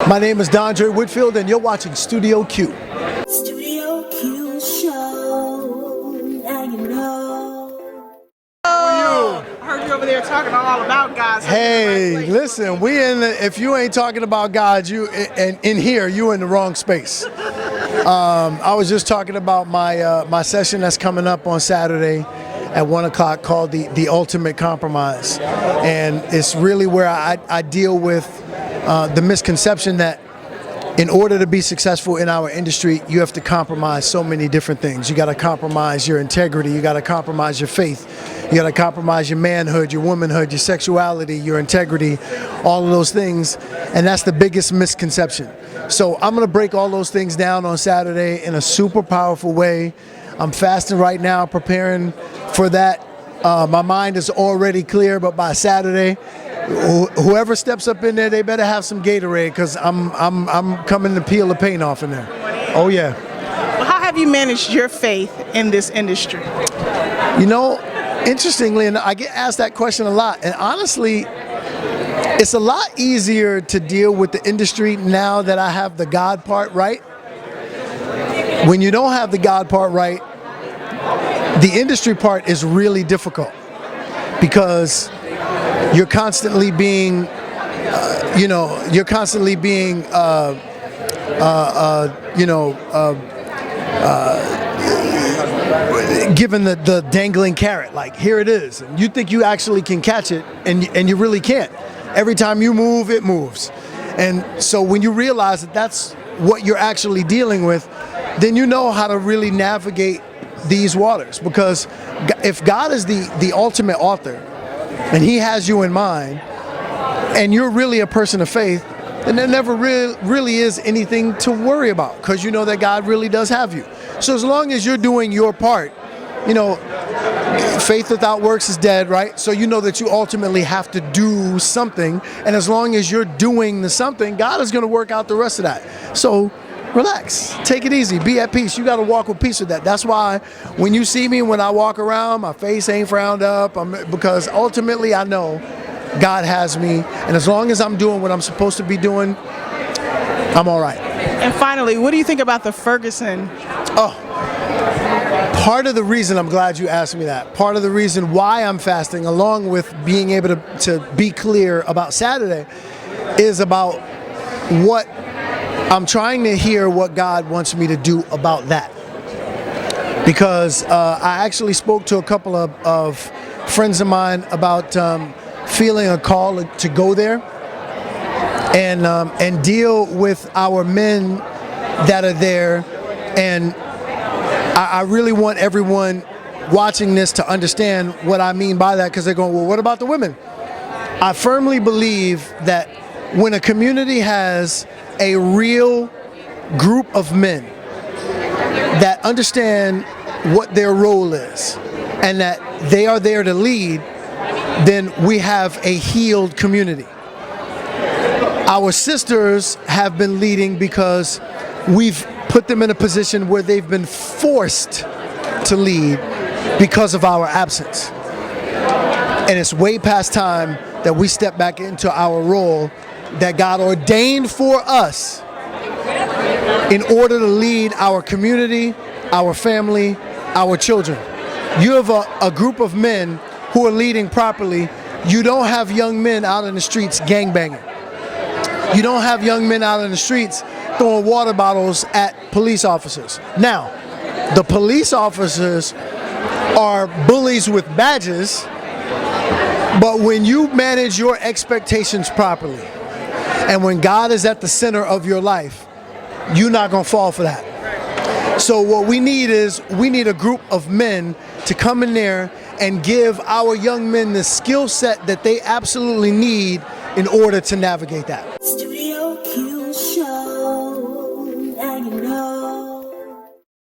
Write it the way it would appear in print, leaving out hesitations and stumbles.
My name is Dondre Whitfield, and you're watching Studio Q. Studio Q show. Now you know. I heard you over there talking all about God. So Hey, listen, if you ain't talking about God, you in here, you in the wrong space. I was just talking about my session that's coming up on Saturday at 1 o'clock called the Ultimate Compromise, and it's really where I deal with the misconception that in order to be successful in our industry, you have to compromise so many different things. You got to compromise your integrity. You got to compromise your faith. You got to compromise your manhood, your womanhood, your sexuality, your integrity, all of those things. And that's the biggest misconception. So I'm going to break all those things down on Saturday in a super powerful way. I'm fasting right now, preparing for that. My mind is already clear, but by Saturday, whoever steps up in there, they better have some Gatorade, because I'm coming to peel the paint off in there. Oh yeah. Well, how have you managed your faith in this industry? You know, interestingly, and I get asked that question a lot, and honestly, it's a lot easier to deal with the industry now that I have the God part right. When you don't have the God part right, the industry part is really difficult, because you're constantly being, given the dangling carrot, like here it is, and you think you actually can catch it, and you really can't. Every time you move, it moves. And so when you realize that that's what you're actually dealing with, then you know how to really navigate these waters. Because if God is the ultimate author, and he has you in mind, and you're really a person of faith, then there never really is anything to worry about, because you know that God really does have you. So as long as you're doing your part, faith without works is dead, right? So you know that you ultimately have to do something, and as long as you're doing the something, God is going to work out the rest of that. So relax, take it easy, be at peace. You got to walk with peace with that. That's why when you see me, when I walk around, my face ain't frowned up, because ultimately I know God has me, and as long as I'm doing what I'm supposed to be doing, I'm all right. And finally, what do you think about the Ferguson? Part of the reason, I'm glad you asked me that, part of the reason why I'm fasting, along with being able to be clear about Saturday, is about what I'm trying to hear what God wants me to do about that. Because I actually spoke to a couple of friends of mine about feeling a call to go there and deal with our men that are there. And I really want everyone watching this to understand what I mean by that, because they're going, well, what about the women? I firmly believe that when a community has a real group of men that understand what their role is and that they are there to lead, then we have a healed community. Our sisters have been leading because we've put them in a position where they've been forced to lead because of our absence. And it's way past time that we step back into our role that God ordained for us in order to lead our community, our family, our children. You have a group of men who are leading properly. You don't have young men out in the streets gangbanging. You don't have young men out in the streets throwing water bottles at police officers. Now, the police officers are bullies with badges, but when you manage your expectations properly, and when God is at the center of your life, you're not going to fall for that. So what we need is, we need a group of men to come in there and give our young men the skill set that they absolutely need in order to navigate that.